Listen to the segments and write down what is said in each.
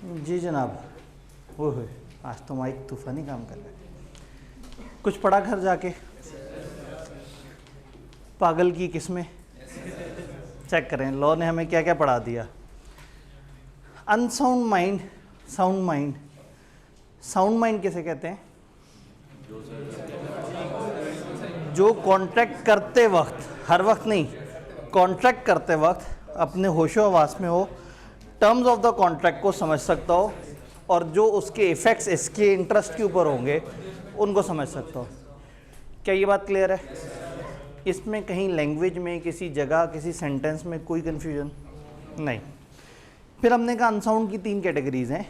जी जनाब। ओह आज तो माइक तूफानी काम कर रहा है। कुछ पढ़ा घर जाके? पागल की किस्में चेक करें, लॉ ने हमें क्या क्या पढ़ा दिया। Unsound mind, sound mind. Sound mind किसे कहते हैं? जो कॉन्ट्रैक्ट करते वक्त, हर वक्त नहीं, कॉन्ट्रैक्ट करते वक्त अपने होशो हवास में हो, टर्म्स ऑफ द कॉन्ट्रैक्ट को समझ सकता हो और जो उसके इफ़ेक्ट्स इसके इंटरेस्ट के ऊपर होंगे उनको समझ सकता हो। क्या ये बात क्लियर है? इसमें कहीं लैंग्वेज में, किसी जगह, किसी सेंटेंस में कोई कन्फ्यूजन नहीं। फिर हमने कहा अनसाउंड की 3 कैटेगरीज हैं।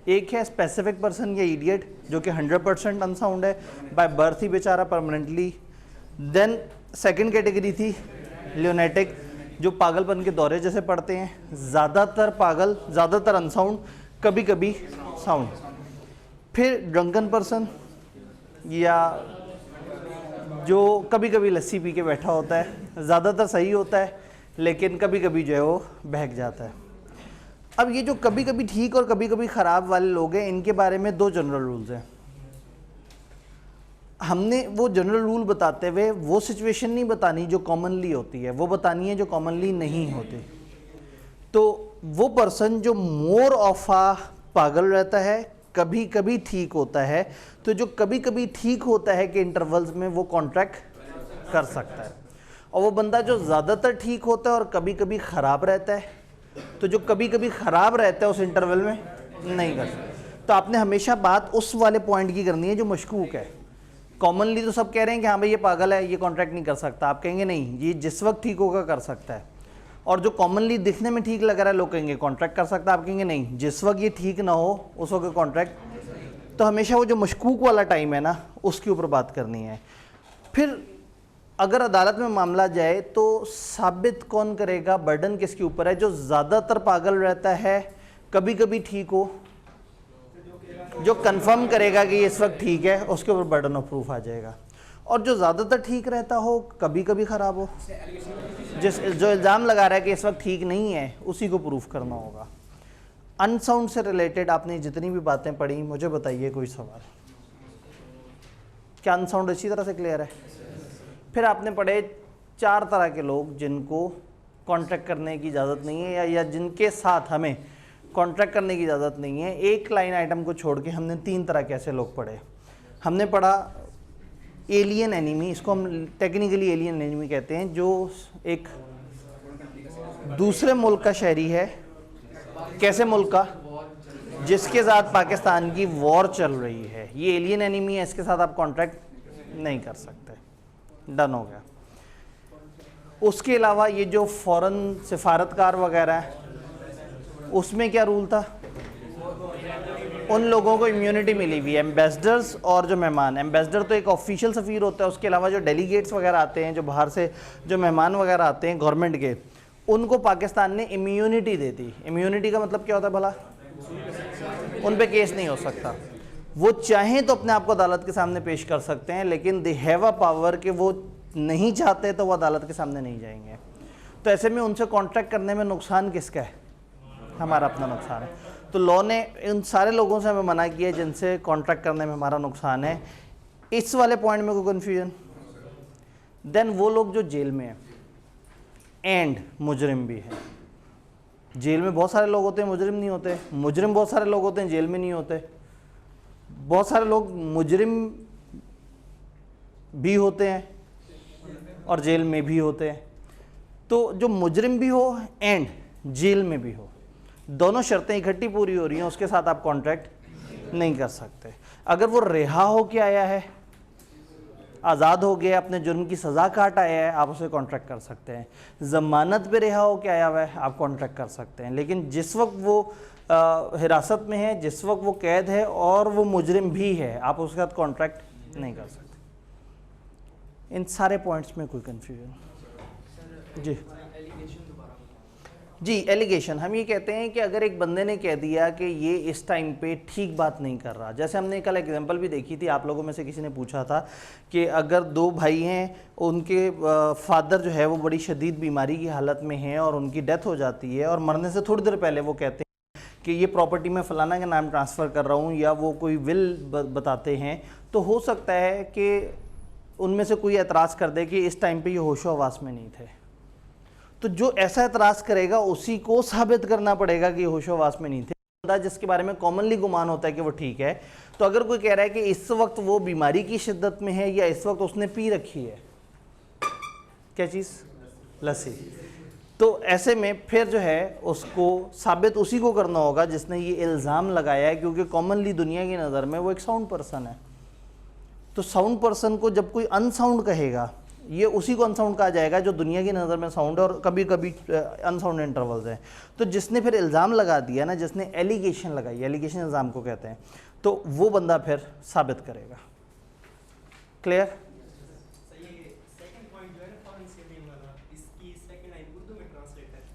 एक है स्पेसिफिक पर्सन या इडियट जो कि 100% अनसाउंड है, बाय बर्थ ही बेचारा परमानेंटली। देन सेकंड कैटेगरी थी ल्यूनेटिक, जो पागलपन के दौरे जैसे पढ़ते हैं, ज़्यादातर पागल, ज़्यादातर अनसाउंड, कभी कभी साउंड। फिर ड्रंकन पर्सन, या जो कभी कभी लस्सी पी के बैठा होता है, ज़्यादातर सही होता है लेकिन कभी कभी जो है वो बहक जाता है। अब ये जो कभी कभी ठीक और कभी कभी ख़राब वाले लोग हैं, इनके बारे में 2 जनरल रूल्स हैं। हमने वो जनरल रूल बताते हुए वो सिचुएशन नहीं बतानी जो कॉमनली होती है, वो बतानी है जो कॉमनली नहीं होती। तो वो पर्सन जो मोर ऑफ आ पागल रहता है, कभी कभी ठीक होता है, तो जो कभी कभी ठीक होता है कि इंटरवल्स में वो कॉन्ट्रैक्ट कर सकता है। और वो बंदा जो ज़्यादातर ठीक होता है और कभी कभी ख़राब रहता है, तो जो कभी कभी ख़राब रहता है उस इंटरवल में नहीं कर सकता। तो आपने हमेशा बात उस वाले पॉइंट की करनी है जो मशकूक है। कॉमनली तो सब कह रहे हैं कि हाँ भाई ये पागल है, ये कॉन्ट्रैक्ट नहीं कर सकता। आप कहेंगे नहीं, ये जिस वक्त ठीक होगा कर सकता है। और जो कॉमनली दिखने में ठीक लग रहा है, लोग कहेंगे कॉन्ट्रैक्ट कर सकता है। आप कहेंगे नहीं, जिस वक्त ये ठीक ना हो उस वक्त कॉन्ट्रैक्ट। तो हमेशा वो जो मशकूक वाला टाइम है ना, उसके ऊपर बात करनी है। फिर अगर अदालत में मामला जाए तो साबित कौन करेगा, बर्डन किसके ऊपर है? जो ज़्यादातर पागल रहता है, कभी कभी ठीक हो, जो कंफर्म करेगा कि इस वक्त ठीक है, उसके ऊपर बर्डन ऑफ प्रूफ आ जाएगा। और जो ज़्यादातर ठीक रहता हो, कभी कभी ख़राब हो, जो इल्ज़ाम लगा रहा है कि इस वक्त ठीक नहीं है, उसी को प्रूफ करना होगा। अनसाउंड से रिलेटेड आपने जितनी भी बातें पढ़ी, मुझे बताइए कोई सवाल? क्या अनसाउंड अच्छी तरह से क्लियर है? फिर आपने पढ़े 4 तरह के लोग जिनको कॉन्ट्रैक्ट करने की इजाज़त नहीं है, या जिनके साथ हमें कॉन्ट्रैक्ट करने की इजाज़त नहीं है। एक लाइन आइटम को छोड़ के हमने 3 तरह के ऐसे लोग पढ़े। हमने पढ़ा एलियन एनिमी, इसको हम टेक्निकली एलियन एनिमी कहते हैं, जो एक दूसरे मुल्क का शहरी है। कैसे मुल्क का? जिसके साथ पाकिस्तान की वॉर चल रही है, ये एलियन एनिमी है, इसके साथ आप कॉन्ट्रैक्ट नहीं कर सकते। डन हो गया। उसके अलावा ये जो फॉरेन सिफारतकार वगैरह है, उसमें क्या रूल था? उन लोगों को इम्यूनिटी मिली हुई है, एम्बेसडर्स और जो मेहमान। एम्बेसडर तो एक ऑफिशियल सफ़ीर होता है, उसके अलावा जो डेलीगेट्स वगैरह आते हैं, जो बाहर से जो मेहमान वगैरह आते हैं गवर्नमेंट के, उनको पाकिस्तान ने इम्यूनिटी दे दी। इम्यूनिटी का मतलब क्या होता है भला? उन पे केस नहीं हो सकता। वो चाहें तो अपने आप को अदालत के सामने पेश कर सकते हैं, लेकिन दे हैव अ पावर कि वो नहीं चाहते तो वो अदालत के सामने नहीं जाएंगे। तो ऐसे में उनसे कॉन्ट्रैक्ट करने में नुकसान किसका है? हमारा अपना नुकसान है। तो लॉ ने इन सारे लोगों से हमें मना किया जिनसे कॉन्ट्रैक्ट करने में हमारा नुकसान है। इस वाले पॉइंट में कोई कन्फ्यूजन? देन वो लोग जो जेल में हैं एंड मुजरिम भी हैं। जेल में बहुत सारे लोग होते हैं, मुजरिम नहीं होते। मुजरिम बहुत सारे लोग होते हैं, जेल में नहीं होते। बहुत सारे लोग मुजरिम भी होते हैं और जेल में भी होते हैं। तो जो मुजरिम भी हो एंड जेल में भी हो, दोनों शर्तें इकट्ठी पूरी हो रही हैं, उसके साथ आप कॉन्ट्रैक्ट नहीं कर सकते। अगर वो रिहा हो के आया है, आज़ाद हो गया, अपने जुर्म की सज़ा काट आया है, आप उसे कॉन्ट्रैक्ट कर सकते हैं। ज़मानत पे रिहा हो के आया हुआ है, आप कॉन्ट्रैक्ट कर सकते हैं। लेकिन जिस वक्त वो हिरासत में है, जिस वक्त वो कैद है और वो मुजरिम भी है, आप उसके साथ कॉन्ट्रैक्ट नहीं कर सकते। इन सारे पॉइंट्स में कोई कन्फ्यूजन? जी जी, एलिगेशन हम ये कहते हैं कि अगर एक बंदे ने कह दिया कि ये इस टाइम पे ठीक बात नहीं कर रहा, जैसे हमने कल एग्जांपल भी देखी थी, आप लोगों में से किसी ने पूछा था कि अगर 2 भाई हैं, उनके फादर जो है वो बड़ी शदीद बीमारी की हालत में हैं और उनकी डेथ हो जाती है, और मरने से थोड़ी देर पहले वो कहते हैं कि ये प्रॉपर्टी मैं फलाना के नाम ट्रांसफ़र कर रहा हूँ, या वो कोई विल बताते हैं, तो हो सकता है कि उनमें से कोई एतराज़ कर दे कि इस टाइम पे ये होशो हवास में नहीं थे। तो जो ऐसा एतराज़ करेगा उसी को साबित करना पड़ेगा कि होशो हवास में नहीं थे। जिसके बारे में कॉमनली गुमान होता है कि वो ठीक है, तो अगर कोई कह रहा है कि इस वक्त वो बीमारी की शिद्दत में है, या इस वक्त उसने पी रखी है क्या चीज़, लस्सी, तो ऐसे में फिर जो है उसको साबित उसी को करना होगा जिसने ये इल्ज़ाम लगाया है, क्योंकि कॉमनली दुनिया की नज़र में वो एक साउंड पर्सन है। तो साउंड पर्सन को जब कोई अनसाउंड कहेगा, ये उसी को अनसाउंड कहा जाएगा जो दुनिया की नज़र में साउंड है और कभी कभी अनसाउंड इंटरवल्स हैं। तो जिसने फिर इल्ज़ाम लगा दिया ना, जिसने एलिगेशन लगाई, एलिगेशन इल्ज़ाम को कहते हैं, तो वो बंदा फिर साबित करेगा। क्लियर?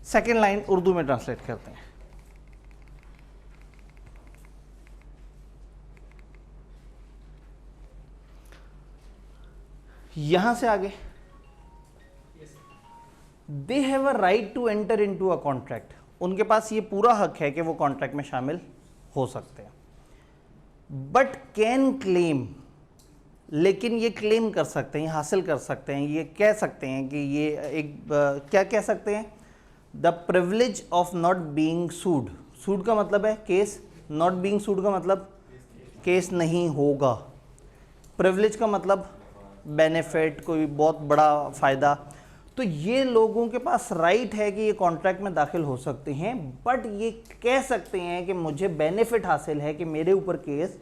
सेकेंड लाइन उर्दू में ट्रांसलेट करते हैं। यहां से आगे, they have a right to enter into a contract, उनके पास ये पूरा हक है कि वो कॉन्ट्रैक्ट में शामिल हो सकते हैं। बट कैन क्लेम, लेकिन ये क्लेम कर सकते हैं, हासिल कर सकते हैं, ये कह सकते हैं कि ये एक क्या कह सकते हैं, the privilege of not being sued. Sued का मतलब है केस, नॉट बीइंग सूड का मतलब केस नहीं होगा, प्रिविलेज का मतलब बेनिफिट, कोई बहुत बड़ा फ़ायदा। तो ये लोगों के पास राइट है कि ये कॉन्ट्रैक्ट में दाखिल हो सकते हैं, बट ये कह सकते हैं कि मुझे बेनिफिट हासिल है कि मेरे ऊपर केस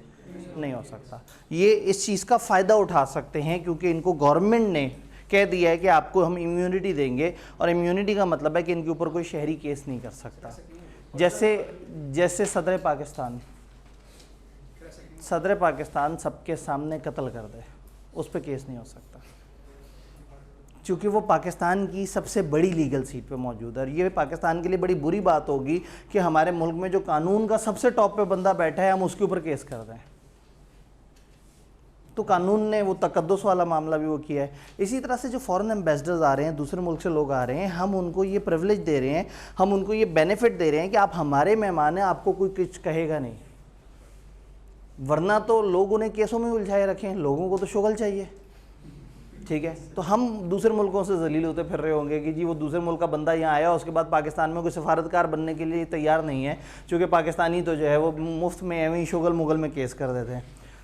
नहीं हो सकता। ये इस चीज़ का फ़ायदा उठा सकते हैं क्योंकि इनको गवर्नमेंट ने कह दिया है कि आपको हम इम्यूनिटी देंगे, और इम्यूनिटी का मतलब है कि इनके ऊपर कोई शहरी केस नहीं कर सकता। जैसे सदर पाकिस्तान सबके सामने कत्ल कर दे, उस पर केस नहीं हो सकता, क्योंकि वो पाकिस्तान की सबसे बड़ी लीगल सीट पे मौजूद है। और ये पाकिस्तान के लिए बड़ी बुरी बात होगी कि हमारे मुल्क में जो कानून का सबसे टॉप पे बंदा बैठा है, हम उसके ऊपर केस कर दें। तो कानून ने वो तकद्दुस वाला मामला भी वो किया है। इसी तरह से जो फॉरेन एम्बेसडर्स आ रहे हैं, दूसरे मुल्क से लोग आ रहे हैं, हम उनको ये प्रिविलेज दे रहे हैं, हम उनको ये बेनिफिट दे रहे हैं कि आप हमारे मेहमान हैं, आपको कोई कुछ कहेगा नहीं। वरना तो लोग उन्हें केसों में उलझाए रखें, लोगों को तो शुगल चाहिए, ठीक है। तो हम दूसरे मुल्कों से जलील होते फिर रहे होंगे कि जी वो दूसरे मुल्क का बंदा यहाँ आया, उसके बाद पाकिस्तान में कोई सफारतकार बनने के लिए तैयार नहीं है, क्योंकि पाकिस्तानी तो जो है वो मुफ्त में एवं शुगल मुगल में केस कर देते हैं।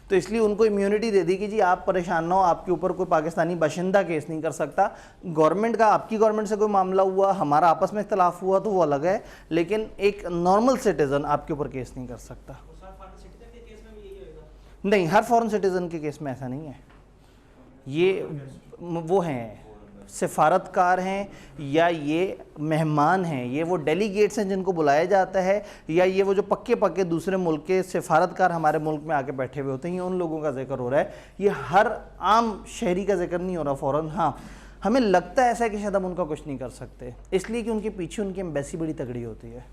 तो इसलिए उनको इम्यूनिटी दे दी कि जी आप परेशान ना हो, आपके ऊपर कोई पाकिस्तानी बाशिंदा केस नहीं कर सकता। गवर्नमेंट का, आपकी गवर्नमेंट से कोई मामला हुआ, हमारा आपस में इख्तलाफ हुआ तो वो अलग है, लेकिन एक नॉर्मल सिटीज़न आपके ऊपर केस नहीं कर सकता। नहीं, हर फॉरेन सिटीज़न के केस में ऐसा नहीं है। ये वो हैं सिफारतकार हैं, या ये मेहमान हैं, ये वो डेलीगेट्स हैं जिनको बुलाया जाता है, या ये वो जो पक्के पक्के दूसरे मुल्क के सिफारतकार हमारे मुल्क में आके बैठे हुए होते हैं, ये उन लोगों का जिक्र हो रहा है। ये हर आम शहरी का जिक्र नहीं हो रहा फ़ौरन। हाँ, हमें लगता है ऐसा कि शायद हम उनका कुछ नहीं कर सकते, इसलिए कि उनके पीछे उनकी एम्बेसी बड़ी तगड़ी होती है।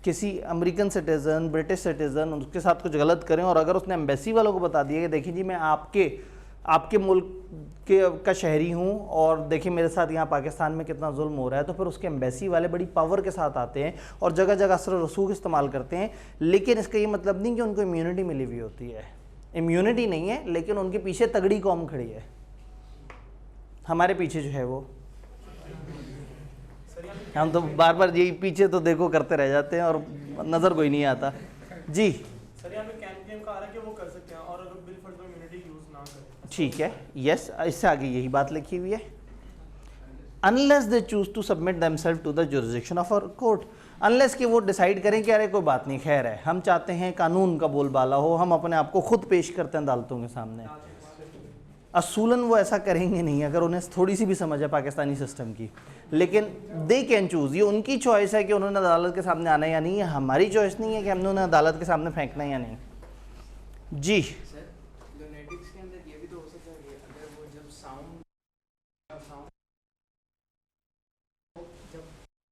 किसी अमेरिकन सिटीज़न, ब्रिटिश सिटीज़न उसके साथ कुछ गलत करें, और अगर उसने एम्बेसी वालों को बता दिया कि देखिए जी मैं आपके मुल्क का शहरी हूँ, और देखिए मेरे साथ यहाँ पाकिस्तान में कितना जुल्म हो रहा है, तो फिर उसके एम्बेसी वाले बड़ी पावर के साथ आते हैं और जगह जगह असर रसूख इस्तेमाल करते हैं। लेकिन इसका ये मतलब नहीं कि उनको इम्यूनिटी मिली हुई होती है, इम्यूनिटी नहीं है, लेकिन उनके पीछे तगड़ी कौम खड़ी है। हमारे पीछे जो है वो, हम तो बार बार यही पीछे तो देखो करते रह जाते हैं और नज़र कोई नहीं आता। जी सर, यहाँ पे कैन का आ रहा है कि वो कर सकते हैं, और अगर बिल फॉर इम्यूनिटी यूज ना करें, ठीक है, यस, इससे आगे यही बात लिखी हुई है। Unless they choose to submit themselves to the jurisdiction of our court, unless कि वो डिसाइड करें कि अरे कोई बात नहीं, खैर है, हम चाहते हैं कानून का बोलबाला हो, हम अपने आप को खुद पेश करते हैं अदालतों के सामने। असूलन वो ऐसा करेंगे नहीं अगर उन्हें थोड़ी सी भी समझ है पाकिस्तानी सिस्टम की, लेकिन दे कैन चूज़, ये उनकी चॉइस है कि उन्होंने अदालत के सामने आना या नहीं है, हमारी चॉइस नहीं है कि हमने उन्हें अदालत के सामने फेंकना या नहीं। जी सर, लुनेटिक्स के अंदर ये भी तो हो सकता है कि अगर वो जब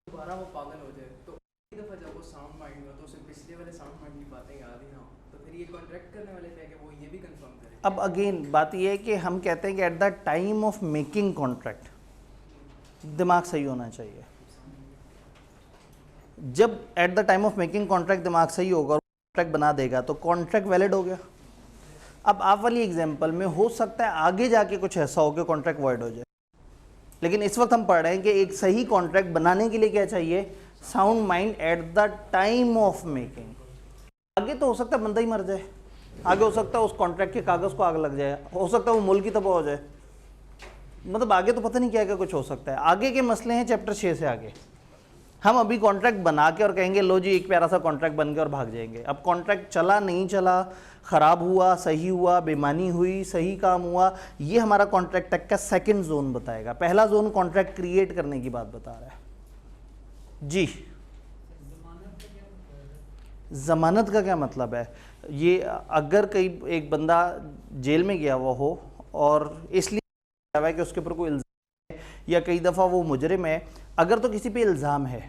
दोबारा वो पागल हो जाए, तो एक दफ़ा जब वो साउंड माइंड में, तो उसे पिछले वाले साउंड माइंड की बातें याद ही ना हो, तो फिर ये कॉन्ट्रैक्ट करने वाले थे कि वो ये भी कंफर्म करें। अब अगेन बात यह है कि हम कहते हैं कि at the time of making contract दिमाग सही होना चाहिए। जब at the time of making contract दिमाग सही होगा और कॉन्ट्रैक्ट बना देगा तो कॉन्ट्रैक्ट वैलिड हो गया। अब आप वाली एग्जांपल में हो सकता है आगे जाके कुछ ऐसा हो कि कॉन्ट्रैक्ट वॉइड हो जाए, लेकिन इस वक्त हम पढ़ रहे हैं कि एक सही कॉन्ट्रैक्ट बनाने के लिए क्या चाहिए, sound mind at the time of making. आगे तो हो सकता है बंदा ही मर जाए, आगे हो सकता है उस कॉन्ट्रैक्ट के कागज को आग लग जाए, हो सकता है वो मुल्क ही तबाह हो जाए, मतलब आगे तो पता नहीं क्या क्या कुछ हो सकता है। आगे के मसले हैं चैप्टर 6 से आगे। हम अभी कॉन्ट्रैक्ट बना के और कहेंगे लो जी एक प्यारा सा कॉन्ट्रैक्ट बन गया और भाग जाएंगे। अब कॉन्ट्रैक्ट चला नहीं चला, ख़राब हुआ, सही हुआ, बेईमानी हुई, सही काम हुआ, ये हमारा कॉन्ट्रैक्ट टेक का सेकंड जोन बताएगा। पहला जोन कॉन्ट्रैक्ट क्रिएट करने की बात बता रहा है जी। ज़मानत का क्या मतलब है? ये अगर कई एक बंदा जेल में गया हुआ हो और इसलिए है कि उसके ऊपर कोई इल्ज़ाम है या कई दफ़ा वो मुजरिम है, अगर तो किसी पे इल्ज़ाम है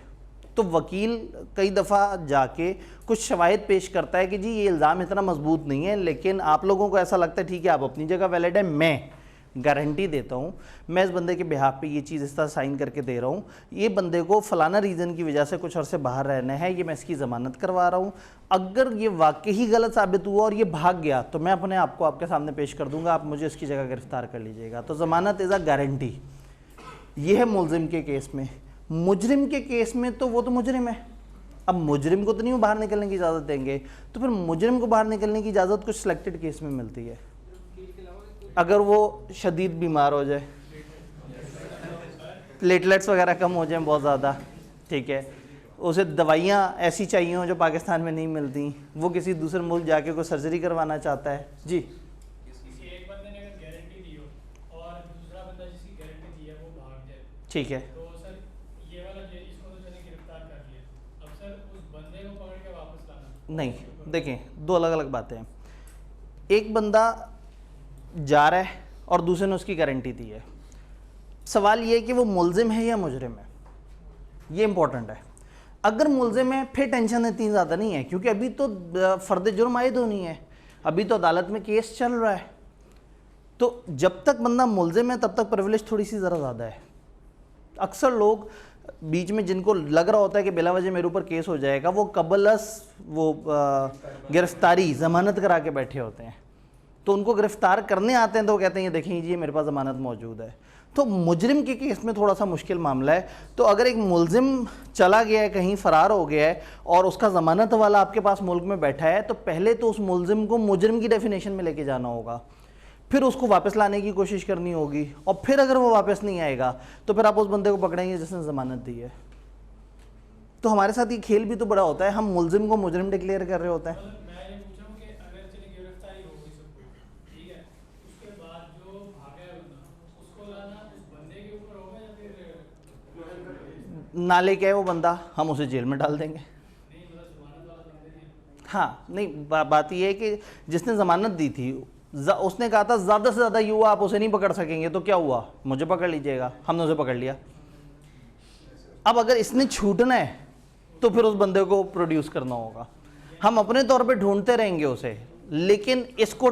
तो वकील कई दफ़ा जाके कुछ शवाहिद पेश करता है कि जी ये इल्ज़ाम इतना मजबूत नहीं है, लेकिन आप लोगों को ऐसा लगता है ठीक है आप अपनी जगह वैलिड है, मैं गारंटी देता हूँ, मैं इस बंदे के बिहाफ पे ये चीज़ इस तरह साइन करके दे रहा हूँ, ये बंदे को फ़लाना रीज़न की वजह से कुछ अरसे बाहर रहना है, ये मैं इसकी ज़मानत करवा रहा हूँ। अगर ये वाकई ही गलत साबित हुआ और ये भाग गया तो मैं अपने आप को आपके सामने पेश कर दूंगा, आप मुझे इसकी जगह गिरफ्तार कर लीजिएगा। तो ज़मानत इज़ अ गारंटी। ये है मुल्ज़िम के केस में। मुजरिम के केस में तो वो तो मुजरिम है, अब मुजरिम को तो नहीं वो बाहर निकलने की इजाज़त देंगे, तो फिर मुजरिम को बाहर निकलने की इजाज़त कुछ सिलेक्टेड केस में मिलती है। अगर वो शदीद बीमार हो जाए, प्लेटलेट्स वगैरह कम हो जाए बहुत ज़्यादा, ठीक है, उसे दवाइयाँ ऐसी चाहिए हो जो पाकिस्तान में नहीं मिलती, वो किसी दूसरे मुल्क जाके कोई सर्जरी करवाना चाहता है जी। किसी एक बंदे ने अगर गारंटी दी हो और दूसरा बंदा जिसकी गारंटी दी है वो भाग जाए, ठीक है, तो सर ये वाला इसको तो चले गिरफ्तार कर लिया, अब सर उस बंदे को पकड़ के वापस लाना नहीं, देखें दो अलग अलग बातें हैं। एक बंदा जा रहा है और दूसरे ने उसकी गारंटी दी है, सवाल ये है कि वो मुल्ज़िम है या मुजरिम है, ये इंपॉर्टेंट है। अगर मुल्ज़िम है फिर टेंशन इतनी ज़्यादा नहीं है, क्योंकि अभी तो फ़र्द जुर्म आयद होनी है, अभी तो अदालत में केस चल रहा है, तो जब तक बंदा मुल्ज़िम है तब तक प्रिविलेज थोड़ी सी ज़रा ज़्यादा है। अक्सर लोग बीच में जिनको लग रहा होता है कि बिला वजह मेरे ऊपर केस हो जाएगा, वो कबलस वो गिरफ्तारी ज़मानत करा के बैठे होते हैं, तो उनको गिरफ्तार करने आते हैं तो वो कहते हैं ये देखें जी मेरे पास ज़मानत मौजूद है। तो मुजरिम के केस में थोड़ा सा मुश्किल मामला है। तो अगर एक मुल्ज़िम चला गया है, कहीं फ़रार हो गया है और उसका ज़मानत वाला आपके पास मुल्क में बैठा है, तो पहले तो उस मुल्ज़िम को मुजरिम की डेफिनेशन में लेके जाना होगा, फिर उसको वापस लाने की कोशिश करनी होगी, और फिर अगर वो वापस नहीं आएगा तो फिर आप उस बंदे को पकड़ेंगे जिसने ज़मानत दी है। तो हमारे साथ ये खेल भी तो बड़ा होता है, हम मुल्ज़िम को मुजरिम डिक्लेयर कर रहे होते हैं। मैं ये पूछ रहा हूँ कि अगर चले गिरफ्तारी हो गई सबको, ठीक है, उसके बाद जो भागा है बंदा उसको लाना उस बंदे के ऊपर होगा या फिर नाले क्या है वो बंदा, हम उसे जेल में डाल देंगे। नहीं, मतलब ज़मानत वाला बंदे नहीं है। हाँ नहीं, बात ये है कि जिसने ज़मानत दी थी उसने कहा था ज़्यादा से ज़्यादा युवा आप उसे नहीं पकड़ सकेंगे, तो क्या हुआ, मुझे पकड़ लीजिएगा, हमने उसे पकड़ लिया। अब अगर इसने छूटना है तो फिर उस बंदे को प्रोड्यूस करना होगा। हम अपने तौर पे ढूंढते रहेंगे उसे, लेकिन इसको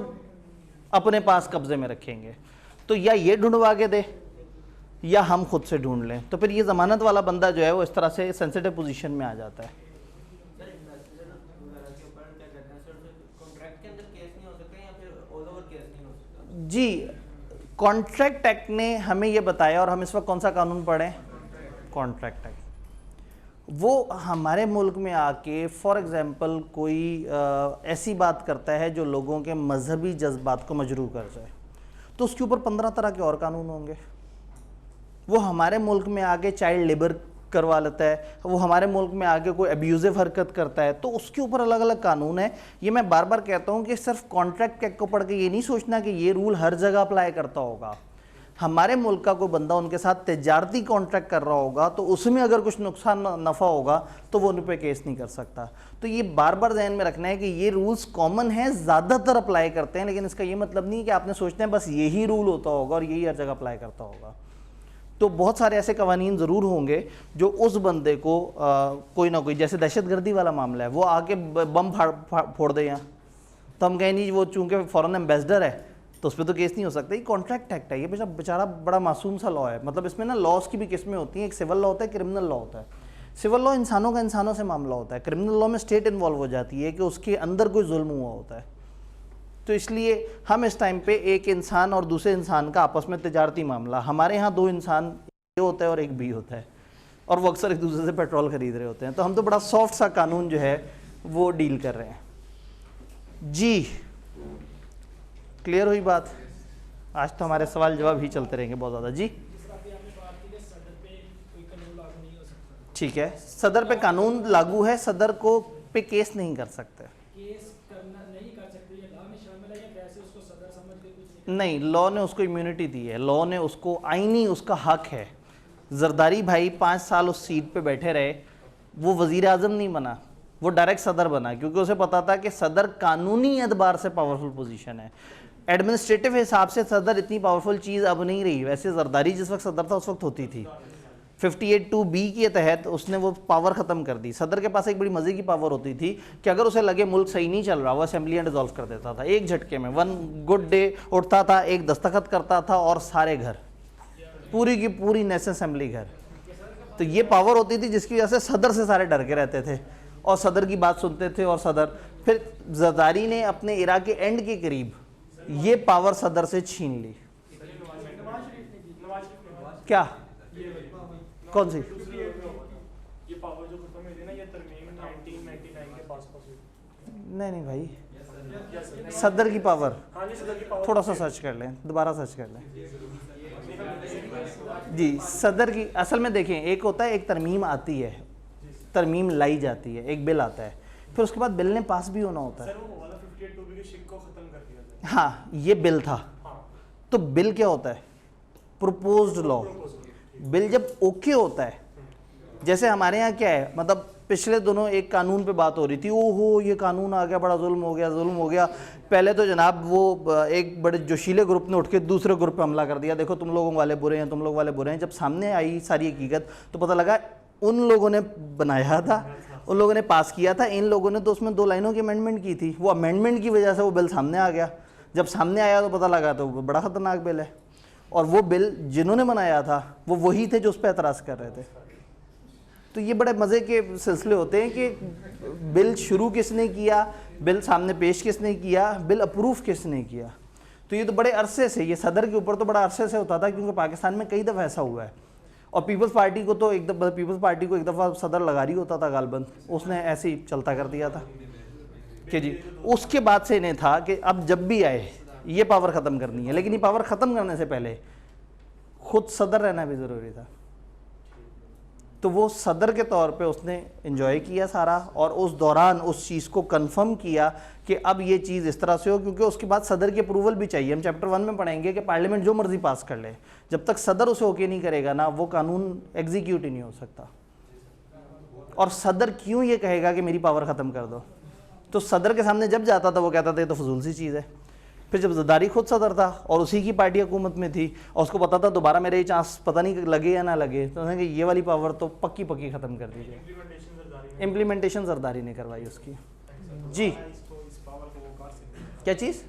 अपने पास कब्जे में रखेंगे, तो या ये ढूंढवा के दे या हम खुद से ढूंढ लें, तो फिर ये ज़मानत वाला बंदा जो है वो इस तरह से सेंसिटिव पोजीशन में आ जाता है। जी, कॉन्ट्रैक्ट एक्ट ने हमें ये बताया, और हम इस वक्त कौन सा कानून पढ़ें, कॉन्ट्रैक्ट एक्ट। वो हमारे मुल्क में आके फॉर एग्ज़ाम्पल कोई ऐसी बात करता है जो लोगों के मजहबी जज्बात को मजरूह कर जाए, तो उसके ऊपर 15 तरह के और कानून होंगे। वो हमारे मुल्क में आके चाइल्ड लेबर करवा लेता है, वो हमारे मुल्क में आके कोई अब्यूज़िव हरकत करता है, तो उसके ऊपर अलग अलग कानून है। ये मैं बार बार कहता हूँ कि सिर्फ कॉन्ट्रैक्ट एक्ट को पढ़ के ये नहीं सोचना कि ये रूल हर जगह अप्लाई करता होगा। हमारे मुल्क का कोई बंदा उनके साथ तिजारती कॉन्ट्रैक्ट कर रहा होगा तो उसमें अगर कुछ नुकसान नफ़ा होगा तो वो उन पर केस नहीं कर सकता। तो ये बार बार जहन में रखना है कि ये रूल्स कॉमन हैं, ज़्यादातर अप्लाई करते हैं, लेकिन इसका ये मतलब नहीं कि आपने सोचना है बस यही रूल होता होगा और यही हर जगह अप्लाई करता होगा। तो बहुत सारे ऐसे कवानीन ज़रूर होंगे जो उस बंदे को कोई ना कोई, जैसे दहशतगर्दी वाला मामला है, वो आके बम फोड़ दे यहाँ, तो हम कहें नहीं वो चूँकि फ़ॉरेन एम्बेसडर है तो उस पर तो केस नहीं हो सकता। ये कॉन्ट्रैक्ट एक्ट है, ये बेचारा बड़ा मासूम सा लॉ है। मतलब इसमें ना लॉस की भी किस्में होती हैं, एक सिविल लॉ होता है, क्रिमिनल लॉ होता है। सिविल लॉ इंसानों का इंसानों से मामला होता है, क्रिमिनल लॉ में स्टेट इन्वॉल्व हो जाती है कि उसके अंदर कोई जुल्म हुआ होता है। तो इसलिए हम इस टाइम पे एक इंसान और दूसरे इंसान का आपस में तिजारती मामला, हमारे यहाँ दो इंसान ए होता है और एक बी होता है, और वो अक्सर एक दूसरे से पेट्रोल खरीद रहे होते हैं, तो हम तो बड़ा सॉफ्ट सा कानून जो है वो डील कर रहे हैं। जी क्लियर हुई बात? आज तो हमारे सवाल जवाब ही चलते रहेंगे बहुत ज़्यादा। जी ठीक है, सदर पे कानून लागू है, सदर को पे केस नहीं कर सकते। नहीं, लॉ ने उसको इम्यूनिटी दी है, लॉ ने उसको आईनी उसका हक है। जरदारी भाई 5 साल उस सीट पे बैठे रहे, वो वजीर आजम नहीं बना, वो डायरेक्ट सदर बना, क्योंकि उसे पता था कि सदर कानूनी एतबार से पावरफुल पोजीशन है। एडमिनिस्ट्रेटिव हिसाब से सदर इतनी पावरफुल चीज़ अब नहीं रही, वैसे जरदारी जिस वक्त सदर था उस वक्त होती थी। 58(2)B के तहत उसने वो पावर ख़त्म कर दी। सदर के पास एक बड़ी मज़े की पावर होती थी कि अगर उसे लगे मुल्क सही नहीं चल रहा, वो असेंबलियाँ डिसॉल्व कर देता था एक झटके में। वन गुड डे उठता था, एक दस्तखत करता था और सारे घर, पूरी की पूरी नेशनल असेंबली घर। तो ये पावर होती थी जिसकी वजह से सदर से सारे डर के रहते थे और सदर की बात सुनते थे। और सदर फिर जरदारी ने अपने इरा के एंड के करीब ये पावर सदर से छीन ली। क्या? कौन सी? ये पावर जो खत्म हुई थी ना, ये तरमीम 1999 के पास हुई। नहीं भाई, सदर की पावर, हाँ जी, सदर की पावर थोड़ा सा सर्च कर लें, दोबारा सर्च कर लें जी। सदर की असल में देखें, एक होता है, एक तरमीम आती है, तरमीम लाई जाती है, एक बिल आता है, फिर उसके बाद बिल ने पास भी होना होता है। सर वो वाला 58(2)B के शिक को खत्म कर दिया था। हाँ, ये बिल था। हाँ, तो बिल क्या होता है? Proposed law. बिल जब ओके होता है, जैसे हमारे यहाँ क्या है, मतलब पिछले दोनों एक कानून पे बात हो रही थी, ओहो ये कानून आ गया, बड़ा जुल्म हो गया, जुल्म हो गया। पहले तो जनाब वो एक बड़े जोशीले ग्रुप ने उठ के दूसरे ग्रुप पे हमला कर दिया, देखो तुम लोगों वाले बुरे हैं, तुम लोग वाले बुरे हैं। जब सामने आई सारी हकीकत तो पता लगा उन लोगों ने बनाया था, उन लोगों ने पास किया था, इन लोगों ने तो उसमें 2 लाइनों की अमेंडमेंट की थी, वो अमेंडमेंट की वजह से वो बिल सामने आ गया। जब सामने आया तो पता लगा तो बड़ा ख़तरनाक बिल है, और वो बिल जिन्होंने बनाया था वो वही थे जो उस पर एतराज़ कर रहे थे। तो ये बड़े मज़े के सिलसिले होते हैं कि बिल शुरू किसने किया, बिल सामने पेश किसने किया, बिल अप्रूव किसने किया। तो ये तो बड़े अरसे से, ये सदर के ऊपर तो बड़ा अरसे से होता था, क्योंकि पाकिस्तान में कई दफ़ा ऐसा हुआ है। और पीपल्स पार्टी को तो एक दफ़ा सदर लगा रही होता था गालबंद, उसने ऐसे ही चलता कर दिया था कि जी। उसके बाद से इन्हें था कि अब जब भी आए ये पावर ख़त्म करनी है, लेकिन ये पावर ख़त्म करने से पहले खुद सदर रहना भी ज़रूरी था। तो वो सदर के तौर पे उसने एंजॉय किया सारा, और उस दौरान उस चीज़ को कंफर्म किया कि अब ये चीज़ इस तरह से हो, क्योंकि उसके बाद सदर की अप्रूवल भी चाहिए। हम चैप्टर 1 में पढ़ेंगे कि पार्लियामेंट जो मर्जी पास कर ले, जब तक सदर उसे ओके नहीं करेगा ना, वो कानून एग्जीक्यूट ही नहीं हो सकता। और सदर क्यों ये कहेगा कि मेरी पावर ख़त्म कर दो? तो सदर के सामने जब जाता था वो कहता था ये तो फजूल सी चीज़ है। फिर जब जरदारी खुद सदर था और उसी की पार्टी हुकूमत में थी और उसको पता था दोबारा मेरे ये चांस पता नहीं लगे या ना लगे, तो उसने ये वाली पावर तो पक्की ख़त्म कर दीजिए। इम्प्लीमेंटेशन जरदारी ने करवाई उसकी। जी क्या चीज़?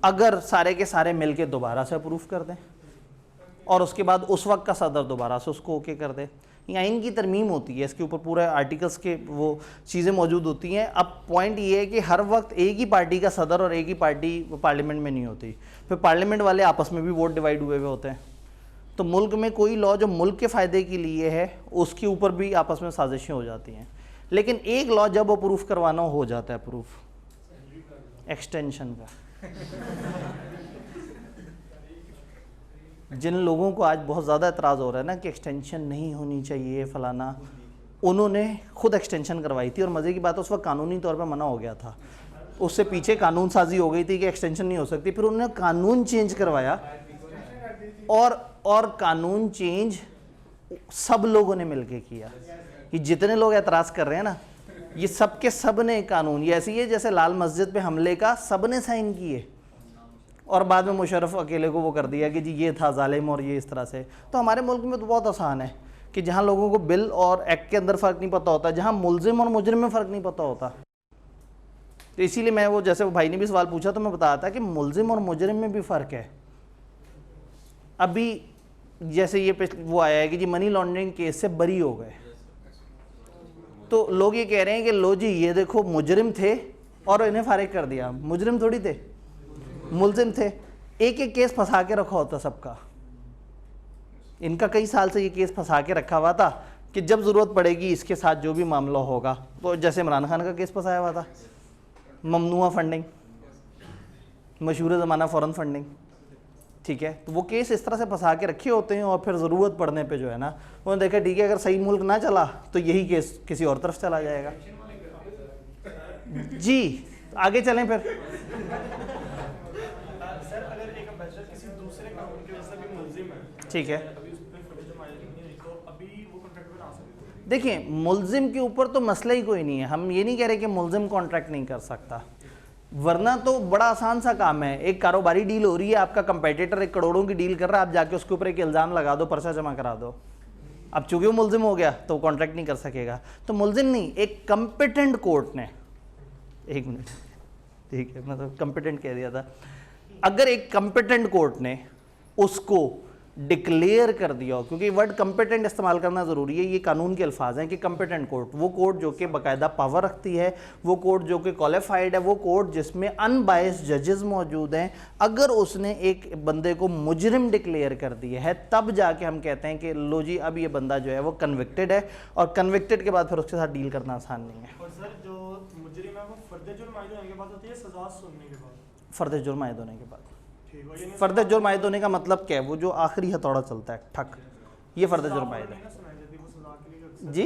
अगर सारे के सारे मिल के दोबारा से अप्रूव कर दें और उसके बाद उस वक्त का सदर दोबारा से उसको ओके कर दे। ये आइन की तरमीम होती है, इसके ऊपर पूरे आर्टिकल्स के वो चीज़ें मौजूद होती हैं। अब पॉइंट ये है कि हर वक्त एक ही पार्टी का सदर और एक ही पार्टी पार्लियामेंट में नहीं होती, फिर पार्लियामेंट वाले आपस में भी वोट डिवाइड हुए होते हैं। तो मुल्क में कोई लॉ जो मुल्क के फ़ायदे के लिए है उसके ऊपर भी आपस में साजिशें हो जाती हैं। लेकिन एक लॉ जब अप्रूव करवाना हो जाता है, अप्रूव एक्सटेंशन का, जिन लोगों को आज बहुत ज़्यादा एतराज़ हो रहा है ना कि एक्सटेंशन नहीं होनी चाहिए फ़लाना, उन्होंने खुद एक्सटेंशन करवाई थी। और मज़े की बात है उस वक्त कानूनी तौर पे मना हो गया था, उससे पीछे कानून साजी हो गई थी कि एक्सटेंशन नहीं हो सकती। फिर उन्होंने कानून चेंज करवाया और कानून चेंज सब लोगों ने मिलके किया। ये जितने लोग एतराज़ कर रहे हैं ना, ये सब के सब ने कानून, ये ऐसी है जैसे लाल मस्जिद पे हमले का सब ने साइन किए और बाद में मुशर्रफ अकेले को वो कर दिया कि जी ये था जालिम और ये इस तरह से। तो हमारे मुल्क में तो बहुत आसान है कि जहाँ लोगों को बिल और एक्ट के अंदर फ़र्क नहीं पता होता, जहाँ मुलजिम और मुजरिम में फ़र्क नहीं पता होता। तो इसीलिए मैं वो जैसे वो भाई ने भी सवाल पूछा तो मैं बताया था कि मुलजिम और मुजरिम में भी फ़र्क है। अभी जैसे ये वो आया है कि जी मनी लॉन्ड्रिंग केस से बरी हो गए, तो लोग ये कह रहे हैं कि लो जी ये देखो मुजरिम थे और इन्हें फारिग कर दिया। मुजरिम थोड़ी थे, मुलजिम थे। एक एक केस फंसा के रखा होता सबका। इनका कई साल से ये केस फंसा के रखा हुआ था कि जब ज़रूरत पड़ेगी इसके साथ जो भी मामला होगा, तो जैसे इमरान खान का केस फंसाया हुआ था, ममनुआ फंडिंग, मशहूर ज़माना फ़ौरन फंडिंग, ठीक है। तो वो केस इस तरह से फंसा के रखे होते हैं और फिर ज़रूरत पड़ने पे जो है ना उन्होंने देखा ठीक है अगर सही मुल्क ना चला तो यही केस किसी और तरफ चला जाएगा। जी आगे चलें फिर। सर अगर एक एम्बेसडर किसी दूसरे कानून की वजह से भी मुलजिम है, ठीक है, अभी उस पर फुटेज जमाई नहीं हुई, तो अभी वो कॉन्ट्रैक्ट में आ सकते हैं? देखिए मुलजिम के ऊपर तो मसला ही कोई नहीं है। हम ये नहीं कह रहे कि मुलजिम कॉन्ट्रैक्ट नहीं कर सकता, वरना तो बड़ा आसान सा काम है। एक कारोबारी डील हो रही है, आपका कंपेटिटर 1 करोड़ों की डील कर रहा है, आप जाके उसके ऊपर एक इल्ज़ाम लगा दो, पर्चा जमा करा दो। अब चूंकि वो मुलजिम हो गया तो कॉन्ट्रैक्ट नहीं कर सकेगा। तो मुलजिम नहीं, एक कंपिटेंट कोर्ट ने, 1 मिनट, ठीक है, मतलब कंपिटेंट कह दिया था, अगर एक कंपिटेंट कोर्ट ने उसको डिक्लेयर कर दिया हो, क्योंकि वर्ड कंपिटेंट इस्तेमाल करना ज़रूरी है, ये कानून के अल्फाज हैं कि कंपिटेंट कोर्ट, वो कोर्ट जो कि बाकायदा पावर रखती है, वो कोर्ट जो कि क्वालिफाइड है, वो कोर्ट जिसमें अनबायस्ड जजेस मौजूद हैं, अगर उसने एक बंदे को मुजरिम डिक्लेयर कर दिया है तब जाके हम कहते हैं कि लो जी अब ये बंदा जो है वो कन्विक्टेड है, और कन्विक्टेड के बाद फिर उसके साथ डील करना आसान नहीं है। और सर जो मुजरिम है वो फर्द जुर्म आयद होने के बाद होती है, सजा सुनने के बाद? फ़र्द जुर्म आयद होने के बाद। ठीक है, ये फ़र्द जुर्म आयद होने का मतलब क्या है? वो जो आखिरी हथौड़ा चलता है ठक, ये फ़र्द जुर्म आयद है। जी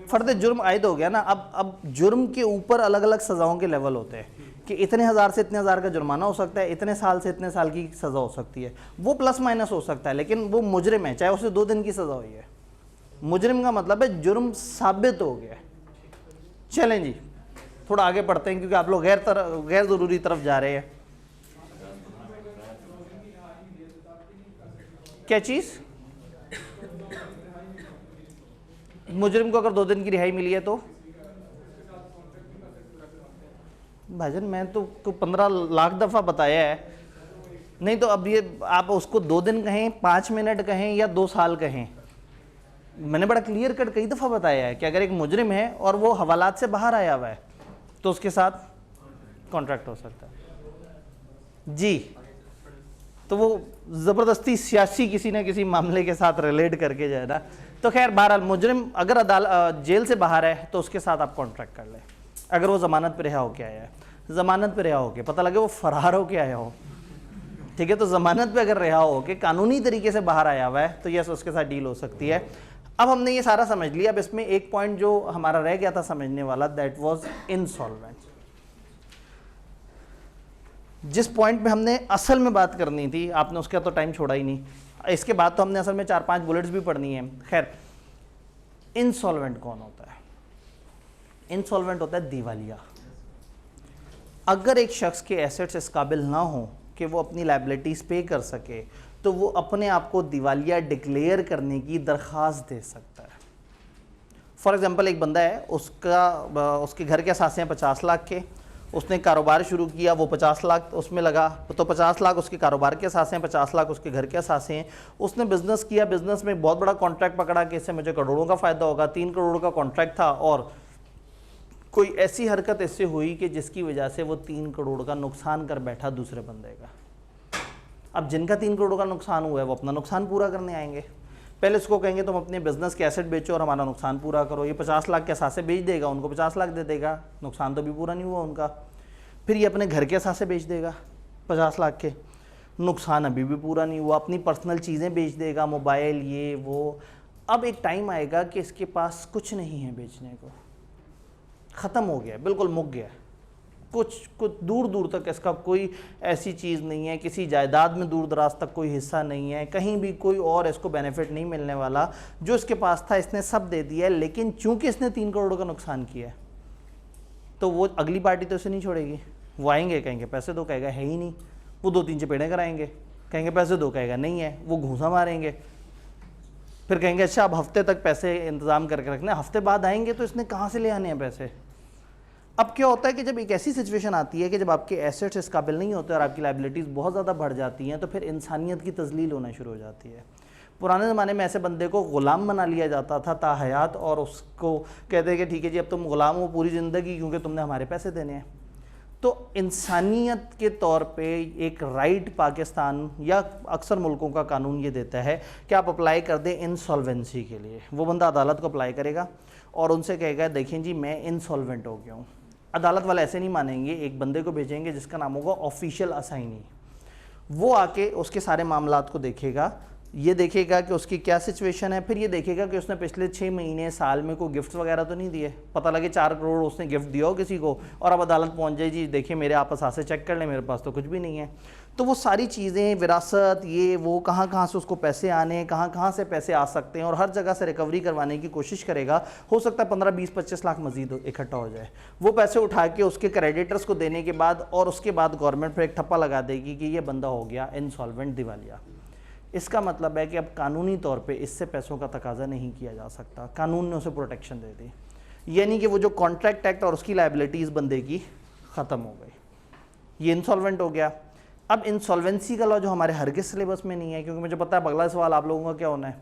फ़र्द जुर्म आयद हो गया ना। अब जुर्म के ऊपर अलग अलग सज़ाओं के लेवल होते हैं कि इतने हज़ार से इतने हज़ार का जुर्माना हो सकता है, इतने साल से इतने साल की सज़ा हो सकती है, वो प्लस माइनस हो सकता है, लेकिन वो मुजरिम है, चाहे उसे 2 दिन की सज़ा हुई है। मुजरिम का मतलब है जुर्म साबित हो गया। चलें जी थोड़ा आगे पढ़ते हैं क्योंकि आप लोग गैर ज़रूरी तरफ जा रहे हैं। क्या चीज़? मुजरिम को अगर 2 दिन की रिहाई मिली है तो भाईजान मैं तो 15 लाख दफ़ा बताया है। नहीं तो अब ये आप उसको 2 दिन कहें, 5 मिनट कहें या 2 साल कहें, मैंने बड़ा क्लियर कट कई दफ़ा बताया है कि अगर एक मुजरिम है और वो हवालात से बाहर आया हुआ है तो उसके साथ कॉन्ट्रैक्ट हो सकता है। जी तो वो ज़बरदस्ती सियासी किसी न किसी मामले के साथ रिलेट करके जाए ना, तो खैर बहरहाल मुजरिम अगर जेल से बाहर है तो उसके साथ आप कॉन्ट्रैक्ट कर लें। अगर वो ज़मानत पर रिहा होके आया है, ज़मानत पर रिहा होके पता लगे वो फ़रार होके आया हो, ठीक है, तो ज़मानत पे अगर रिहा होके कानूनी तरीके से बाहर आया हुआ है तो यस उसके साथ डील हो सकती है। अब हमने ये सारा समझ लिया। अब इसमें एक पॉइंट जो हमारा रह गया था समझने वाला, दैट वाज इंसॉल्वेंट। जिस पॉइंट पे हमने असल में बात करनी थी आपने उसका तो टाइम छोड़ा ही नहीं, इसके बाद तो हमने असल में 4-5 बुलेट्स भी पढ़नी है। खैर इंसॉल्वेंट कौन होता है? इंसॉल्वेंट होता है दिवालिया। अगर एक शख्स के एसेट्स इस काबिल ना हो कि वो अपनी लायबिलिटीज़ पे कर सके तो वो अपने आप को दिवालिया डिक्लेयर करने की दरख्वास्त दे सकता है। फॉर एग्ज़ाम्पल एक बंदा है, उसके घर के असासे हैं 50 लाख के, उसने कारोबार शुरू किया, वो 50 लाख उसमें लगा, तो 50 लाख उसके कारोबार के असासे हैं, 50 लाख उसके घर के असासे हैं। उसने बिज़नेस किया, बिज़नेस में बहुत बड़ा कॉन्ट्रैक्ट पकड़ा कि इससे मुझे करोड़ों का फ़ायदा होगा। 3 करोड़ का कॉन्ट्रैक्ट था और कोई ऐसी हरकत इससे हुई कि जिसकी वजह से वो 3 करोड़ का नुकसान कर बैठा दूसरे बंदे का। अब जिनका 3 करोड़ का नुकसान हुआ है वो अपना नुकसान पूरा करने आएंगे। पहले उसको कहेंगे तुम अपने बिजनेस के एसेट बेचो और हमारा नुकसान पूरा करो। ये 50 लाख के असासे बेच देगा, उनको 50 लाख दे देगा, नुकसान तो भी पूरा नहीं हुआ उनका। फिर ये अपने घर के असासे बेच देगा 50 लाख के, नुकसान अभी भी पूरा नहीं हुआ। अपनी पर्सनल चीज़ें बेच देगा, मोबाइल ये वो। अब एक टाइम आएगा कि इसके पास कुछ नहीं है बेचने को, ख़त्म हो गया, बिल्कुल मुक गया, कुछ दूर दूर तक इसका कोई ऐसी चीज़ नहीं है, किसी जायदाद में दूर दराज तक कोई हिस्सा नहीं है, कहीं भी कोई और इसको बेनिफिट नहीं मिलने वाला। जो इसके पास था इसने सब दे दिया है, लेकिन चूंकि इसने 3 करोड़ का नुकसान किया है तो वो अगली पार्टी तो इसे नहीं छोड़ेगी। वो आएंगे, कहेंगे पैसे दो, कहेगा है ही नहीं। वो 2-3 चपेड़े कराएंगे, कहेंगे पैसे दो, कहेगा नहीं है। वो घूंसा मारेंगे, फिर कहेंगे अच्छा अब हफ्ते तक पैसे इंतज़ाम करके रखना। हफ्ते बाद आएंगे तो इसने कहाँ से ले आने हैं पैसे। अब क्या होता है कि जब एक ऐसी सिचुएशन आती है कि जब आपके एसेट्स इस काबिल नहीं होते और आपकी लायबिलिटीज़ बहुत ज़्यादा बढ़ जाती हैं तो फिर इंसानियत की तज़लील होना शुरू हो जाती है। पुराने ज़माने में ऐसे बंदे को ग़ुलाम बना लिया जाता था ताहयात, और उसको कहते कि ठीक है जी अब तुम ग़ुलाम हो पूरी ज़िंदगी क्योंकि तुमने हमारे पैसे देने हैं। तो इंसानियत के तौर पे एक राइट पाकिस्तान या अक्सर मुल्कों का कानून ये देता है कि आप अप्लाई कर दें इंसॉल्वेंसी के लिए। वो बंदा अदालत को अप्लाई करेगा और उनसे कहेगा देखें जी मैं इंसॉल्वेंट हो गया हूँ। अदालत वाले ऐसे नहीं मानेंगे, एक बंदे को भेजेंगे जिसका नाम होगा ऑफिशियल असाइनी। वो आके उसके सारे मामलात को देखेगा, ये देखेगा कि उसकी क्या सिचुएशन है, फिर ये देखेगा कि उसने पिछले 6 महीने साल में कोई गिफ्ट वगैरह तो नहीं दिए। पता लगे 4 करोड़ उसने गिफ्ट दिया हो किसी को और अब अदालत पहुंच जाए जी देखिए मेरे आपस हाथ से चेक कर ले, मेरे पास तो कुछ भी नहीं है। तो वो सारी चीज़ें, विरासत, ये वो, कहाँ कहाँ से उसको पैसे आने, कहाँ कहाँ से पैसे आ सकते हैं, और हर जगह से रिकवरी करवाने की कोशिश करेगा। हो सकता है 15, 20, 25 लाख मजीद इकट्ठा हो जाए। वो पैसे उठा के उसके क्रेडिटर्स को देने के बाद, और उसके बाद गवर्नमेंट पर एक ठप्पा लगा देगी कि ये बंदा हो गया इंसॉल्वेंट, दिवालिया। इसका मतलब है कि अब कानूनी तौर पे इससे पैसों का तकाजा नहीं किया जा सकता, कानून ने उसे प्रोटेक्शन दे दी। यानी कि वो जो कॉन्ट्रैक्ट एक्ट और उसकी लायबिलिटीज़ बंदे की ख़त्म हो गई, ये इंसॉल्वेंट हो गया। अब इंसॉल्वेंसी का लॉ जो हमारे हर के सिलेबस में नहीं है, क्योंकि मुझे पता है अगला सवाल आप लोगों का क्या होना है,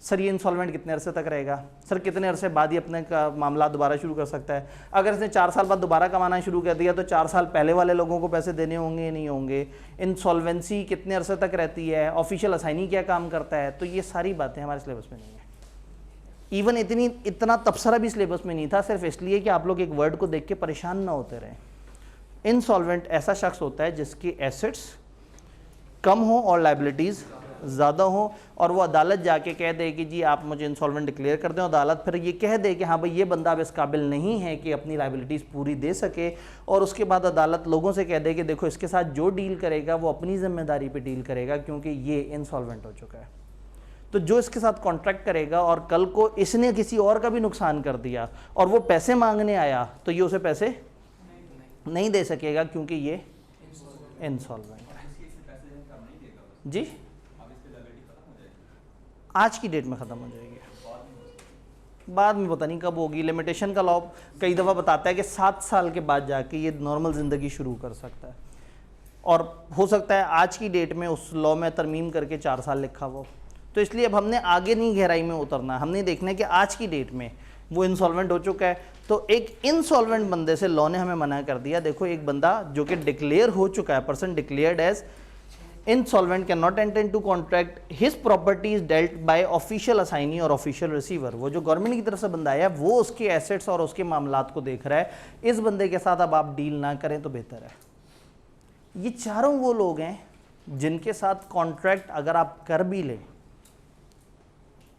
सर ये इंसॉल्वेंट कितने अरसे तक रहेगा, सर कितने अरसे बाद ये अपने का मामला दोबारा शुरू कर सकता है। अगर इसने 4 साल बाद दोबारा कमाना शुरू कर दिया तो 4 साल पहले वाले लोगों को पैसे देने होंगे या नहीं होंगे, इंसॉल्वेंसी कितने अरसे तक रहती है, ऑफिशियल असाइनी क्या काम करता है। तो ये सारी बातें हमारे सिलेबस में नहीं है। इवन इतना तबसरा भी सिलेबस में नहीं था, सिर्फ इसलिए कि आप लोग एक वर्ड को देख के परेशान ना होते रहें। इंसॉल्वेंट ऐसा शख्स होता है जिसके एसेट्स कम हो और लायबिलिटीज़ ज़्यादा हो, और वो अदालत जाके कह दे कि जी आप मुझे इंसॉल्वेंट डिक्लेयर कर दें, अदालत फिर ये कह दे कि हाँ भाई ये बंदा अब इस काबिल नहीं है कि अपनी लायबिलिटीज़ पूरी दे सके, और उसके बाद अदालत लोगों से कह दे कि देखो इसके साथ जो डील करेगा वो अपनी ज़िम्मेदारी पे डील करेगा क्योंकि ये इंसॉल्वेंट हो चुका है। तो जो इसके साथ कॉन्ट्रैक्ट करेगा और कल को इसने किसी और का भी नुकसान कर दिया और वो पैसे मांगने आया तो ये उसे पैसे नहीं दे सकेगा क्योंकि ये इंसॉल्वेंट है। जी आज की डेट में ख़त्म हो जाएगी, बाद में पता नहीं कब होगी। लिमिटेशन का लॉ कई दफ़ा बताता है कि 7 साल के बाद जाके ये नॉर्मल ज़िंदगी शुरू कर सकता है, और हो सकता है आज की डेट में उस लॉ में तरमीम करके 4 साल लिखा हो। तो इसलिए अब हमने आगे नहीं गहराई में उतरना, हमने देखना है कि आज की डेट में वो इंसॉल्वेंट हो चुका है। तो एक इंसॉल्वेंट बंदे से लॉ ने हमें मना कर दिया, देखो एक बंदा जो कि डिक्लेयर हो चुका है, person declared as insolvent cannot enter into contract, his property is dealt by official assignee और official receiver। वो जो गवर्नमेंट की तरफ से बंदा आया वो उसके एसेट्स और उसके मामलात को देख रहा है, इस बंदे के साथ अब आप डील ना करें तो बेहतर है। ये चारों वो लोग हैं जिनके साथ कॉन्ट्रैक्ट अगर आप कर भी लें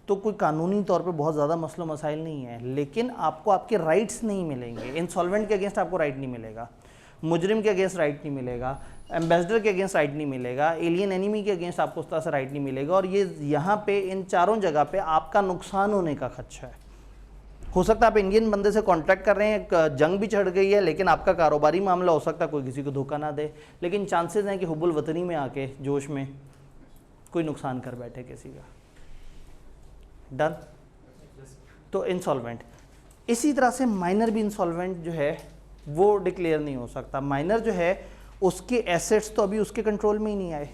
तो कोई कानूनी तौर पे बहुत ज़्यादा मसलो मसाइल नहीं है, लेकिन आपको आपके राइट्स नहीं मिलेंगे। इंसॉल्वेंट के अगेंस्ट आपको राइट नहीं मिलेगा, मुजरिम के अगेंस्ट राइट नहीं मिलेगा, एम्बेसडर के अगेंस्ट राइट नहीं मिलेगा, एलियन एनिमी के अगेंस्ट आपको उस तरह से राइट नहीं मिलेगा। और ये यहाँ पे इन चारों जगह पे आपका नुकसान होने का खदशा है। हो सकता है आप इंडियन बंदे से कॉन्ट्रैक्ट कर रहे हैं, जंग भी चढ़ गई है, लेकिन आपका कारोबारी मामला हो सकता है कोई किसी को धोखा ना दे, लेकिन चांसेस हैं कि हुब्बुल वतनी में आके जोश में कोई नुकसान कर बैठे किसी का। डन। तो इंसॉल्वेंट, इसी तरह से माइनर भी इंसॉल्वेंट जो है वो डिक्लेयर नहीं हो सकता। माइनर जो है उसके एसेट्स तो अभी उसके कंट्रोल में ही नहीं आए,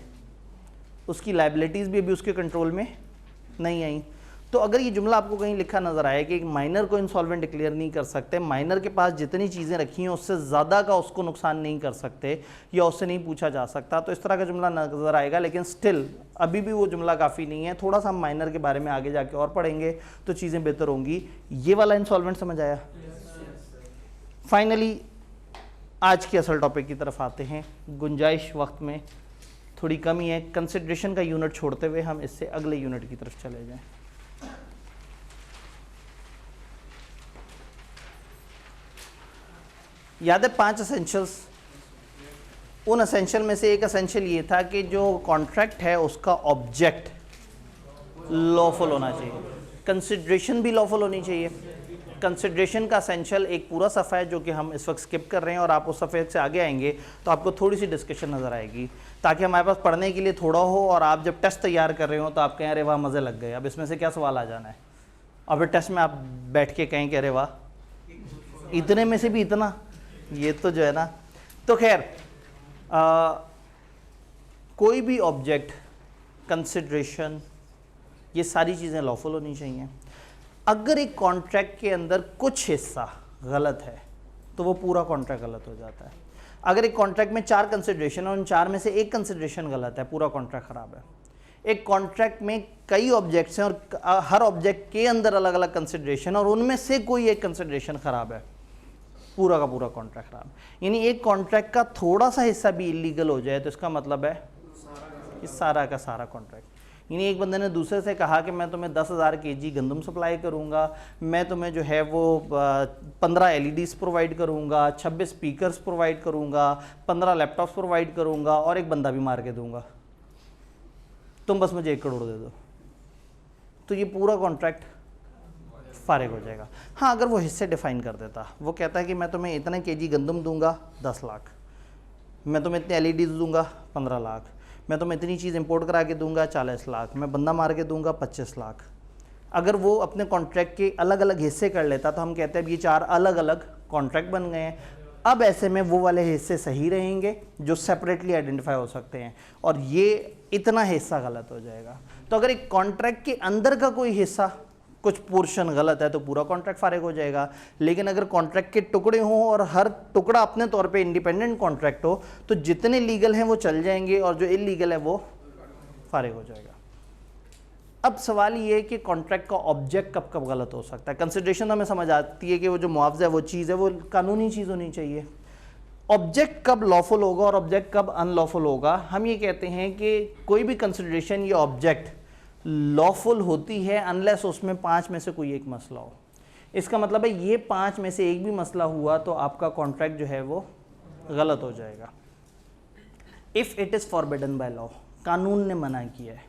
उसकी लायबिलिटीज़ भी अभी उसके कंट्रोल में नहीं आई। तो अगर ये जुमला आपको कहीं लिखा नज़र आए कि एक माइनर को इंसॉल्वेंट डिक्लेयर नहीं कर सकते, माइनर के पास जितनी चीज़ें रखी हैं उससे ज़्यादा का उसको नुकसान नहीं कर सकते या उससे नहीं पूछा जा सकता, तो इस तरह का जुमला नज़र आएगा। लेकिन स्टिल अभी भी वो जुमला काफ़ी नहीं है, थोड़ा सा हम माइनर के बारे में आगे जाके और पढ़ेंगे तो चीज़ें बेहतर होंगी। ये वाला इंसॉल्वेंट समझ आया? फाइनली आज के असल टॉपिक की तरफ आते हैं। गुंजाइश वक्त में थोड़ी कमी है, कंसिडरेशन का यूनिट छोड़ते हुए हम इससे अगले यूनिट की तरफ चले जाएं। याद है 5 एसेंशियल्स, उन एसेंशियल में से एक एसेंशियल ये था कि जो कॉन्ट्रैक्ट है उसका ऑब्जेक्ट लॉफुल होना चाहिए, कंसिडरेशन भी लॉफुल होनी चाहिए। कंसिडरेशन का एसेंशियल एक पूरा सफ़ा है जो कि हम इस वक्त स्किप कर रहे हैं, और आप उस सफ़े से आगे आएंगे तो आपको थोड़ी सी डिस्कशन नज़र आएगी, ताकि हमारे पास पढ़ने के लिए थोड़ा हो और आप जब टेस्ट तैयार कर रहे हो तो आप कहें अरे वाह मज़े लग गए, अब इसमें से क्या सवाल आ जाना है। और फिर टेस्ट में आप बैठ के कहें कि अरे वाह इतने में से भी इतना, ये तो जो है ना। तो खैर कोई भी ऑब्जेक्ट कंसिडरेशन ये सारी चीज़ें लॉफुल होनी चाहिए। अगर एक कॉन्ट्रैक्ट के अंदर कुछ हिस्सा गलत है तो वो पूरा कॉन्ट्रैक्ट गलत हो जाता है। अगर एक कॉन्ट्रैक्ट में 4 कंसिडरेशन है और उन 4 में से एक कंसिडरेशन गलत है, पूरा कॉन्ट्रैक्ट खराब है। एक कॉन्ट्रैक्ट में कई ऑब्जेक्ट्स हैं और हर ऑब्जेक्ट के अंदर अलग अलग कंसिडरेशन और उनमें से कोई एक कंसिडरेशन खराब है, पूरा का पूरा कॉन्ट्रैक्ट खराब। यानी एक कॉन्ट्रैक्ट का थोड़ा सा हिस्सा भी इलीगल हो जाए तो इसका मतलब है कि सारा का सारा कॉन्ट्रैक्ट। यानी एक बंदे ने दूसरे से कहा कि मैं तुम्हें 10,000 kg गंदम सप्लाई करूंगा, मैं तुम्हें जो है वो 15 LEDs प्रोवाइड करूंगा, 26 स्पीकर्स प्रोवाइड करूंगा, 15 लैपटॉप्स प्रोवाइड करूंगा और एक बंदा भी मार के दूंगा, तुम बस मुझे 1 करोड़ दे दो, तो ये पूरा कॉन्ट्रैक्ट फारिग हो जाएगा। हाँ, अगर वो हिस्से डिफाइन कर देता, वो कहता है कि मैं तुम्हें इतने kg गंदम दूंगा 10 लाख, मैं तुम्हें इतने LEDs दूंगा 15 लाख, मैं तुम्हें इतनी चीज़ इंपोर्ट करा के दूंगा 40 लाख, मैं बंदा मार के दूंगा 25 लाख। अगर वो अपने कॉन्ट्रैक्ट के अलग अलग हिस्से कर लेता तो हम कहते हैं अब ये 4 अलग अलग कॉन्ट्रैक्ट बन गए हैं। अब ऐसे में वो वाले हिस्से सही रहेंगे जो सेपरेटली आइडेंटिफाई हो सकते हैं और ये इतना हिस्सा गलत हो जाएगा। तो अगर एक कॉन्ट्रैक्ट के अंदर का कोई हिस्सा, कुछ पोर्शन गलत है तो पूरा कॉन्ट्रैक्ट फारिग हो जाएगा। लेकिन अगर कॉन्ट्रैक्ट के टुकड़े हों और हर टुकड़ा अपने तौर पे इंडिपेंडेंट कॉन्ट्रैक्ट हो तो जितने लीगल हैं वो चल जाएंगे और जो इलीगल है वो फारिग हो जाएगा। अब सवाल ये है कि कॉन्ट्रैक्ट का ऑब्जेक्ट कब कब गलत हो सकता है। कंसिडरेशन हमें समझ आती है कि वो जो मुआवजा है वो चीज़ है, वो कानूनी चीज़ होनी चाहिए। ऑब्जेक्ट कब लॉफुल होगा और ऑब्जेक्ट कब अनलॉफुल होगा, हम ये कहते हैं कि कोई भी कंसिडरेशन या ऑब्जेक्ट लॉफुल होती है अनलेस उसमें 5 में से कोई एक मसला हो। इसका मतलब है ये 5 में से एक भी मसला हुआ तो आपका कॉन्ट्रैक्ट जो है वो गलत हो जाएगा। If it is forbidden by law, कानून ने मना किया है।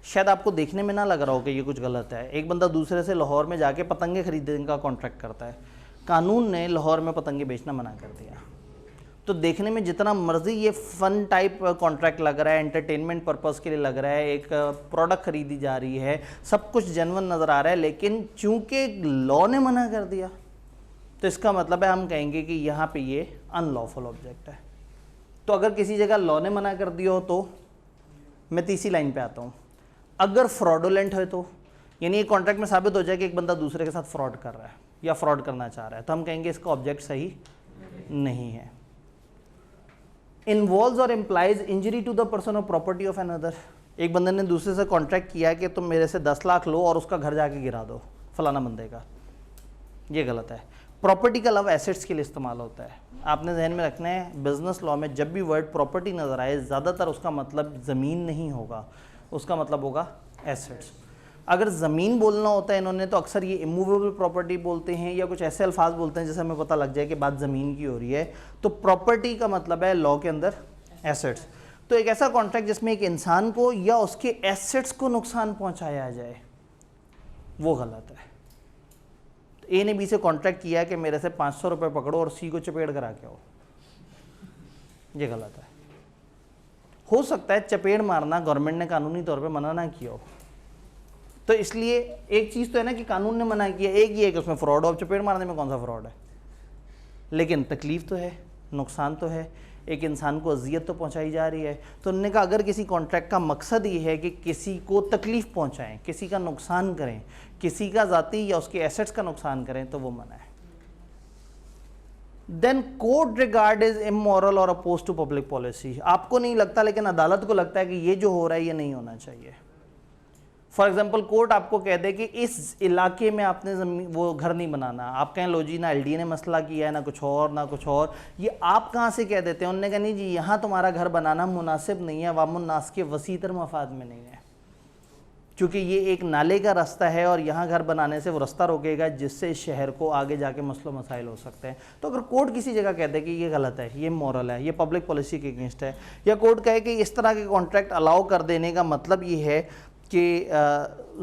शायद आपको देखने में ना लग रहा हो कि ये कुछ गलत है। एक बंदा दूसरे से लाहौर में जाके पतंगे खरीदने का कॉन्ट्रैक्ट करता है, कानून ने लाहौर में पतंगे बेचना मना कर दिया। तो देखने में जितना मर्जी ये फ़न टाइप कॉन्ट्रैक्ट लग रहा है, एंटरटेनमेंट पर्पस के लिए लग रहा है, एक प्रोडक्ट खरीदी जा रही है, सब कुछ जेन्युइन नज़र आ रहा है, लेकिन चूंकि लॉ ने मना कर दिया तो इसका मतलब है हम कहेंगे कि यहाँ पे ये अनलॉफुल ऑब्जेक्ट है। तो अगर किसी जगह लॉ ने मना कर दिया हो तो मैं तीसरी लाइन पे आता हूँ, अगर फ्रॉडुलेंट है तो यानी एक कॉन्ट्रैक्ट में साबित हो जाए कि एक बंदा दूसरे के साथ फ्रॉड कर रहा है या फ्रॉड करना चाह रहा है तो हम कहेंगे इसका ऑब्जेक्ट सही नहीं है। इन्वॉल्व्स और implies injury to the person और प्रॉपर्टी ऑफ अनदर, एक बंदे ने दूसरे से कॉन्ट्रैक्ट किया कि तुम मेरे से 10 लाख लो और उसका घर जाके गिरा दो फलाना बंदे का, ये गलत है। प्रॉपर्टी का लव एसेट्स के लिए इस्तेमाल होता है। आपने जहन में रखना है बिजनेस लॉ में जब भी वर्ड प्रॉपर्टी नज़र आए ज़्यादातर उसका मतलब ज़मीन नहीं होगा, उसका मतलब होगा एसेट्स। अगर ज़मीन बोलना होता है इन्होंने तो अक्सर ये इमूवेबल प्रॉपर्टी बोलते हैं या कुछ ऐसे अल्फाज बोलते हैं जिससे हमें पता लग जाए कि बात ज़मीन की हो रही है। तो प्रॉपर्टी का मतलब है लॉ के अंदर एसेट्स। तो एक ऐसा कॉन्ट्रैक्ट जिसमें एक इंसान को या उसके एसेट्स को नुकसान पहुंचाया जाए वो गलत है। तो ए ने बी से कॉन्ट्रैक्ट किया कि मेरे से 500 रुपये पकड़ो और सी को चपेट करा के आओ, ये गलत है। हो सकता है चपेट मारना गवर्नमेंट ने कानूनी तौर पे मना ना किया हो, तो इसलिए एक चीज़ तो है ना कि कानून ने मना किया, एक ये है कि उसमें फ्रॉड हो। चपेट मारने में कौन सा फ्रॉड है, लेकिन तकलीफ़ तो है, नुकसान तो है, एक इंसान को अजियत तो पहुंचाई जा रही है। तो उन्होंने कहा अगर किसी कॉन्ट्रैक्ट का मकसद ये है कि किसी को तकलीफ़ पहुंचाएं, किसी का नुकसान करें, किसी का ज़ाती या उसके एसेट्स का नुकसान करें तो वो मना है। Then court regard is immoral और अपोज टू पब्लिक पॉलिसी। आपको नहीं लगता लेकिन अदालत को लगता है कि ये जो हो रहा है ये नहीं होना चाहिए। फॉर एग्जाम्पल कोर्ट आपको कह दे कि इस इलाके में आपने ज़मीन वो घर नहीं बनाना, आप कहें लो जी ना LDA ने मसला किया है ना कुछ और ना कुछ और, ये आप कहाँ से कह देते हैं। उन्होंने कहा नहीं जी यहाँ तुम्हारा घर बनाना मुनासिब नहीं है, अवामुन्नास के वसीतर मफाद में नहीं है, क्योंकि ये एक नाले का रास्ता है और यहाँ घर बनाने से वो रास्ता रोकेगा जिससे इस शहर को आगे जाके मसलो मसाइल हो सकते हैं। तो अगर कोर्ट किसी जगह कहते हैं कि ये गलत है, ये मॉरल है, ये पब्लिक पॉलिसी के अगेंस्ट है, या कोर्ट कहे कि इस तरह के कॉन्ट्रैक्ट अलाउ कर देने का मतलब ये है कि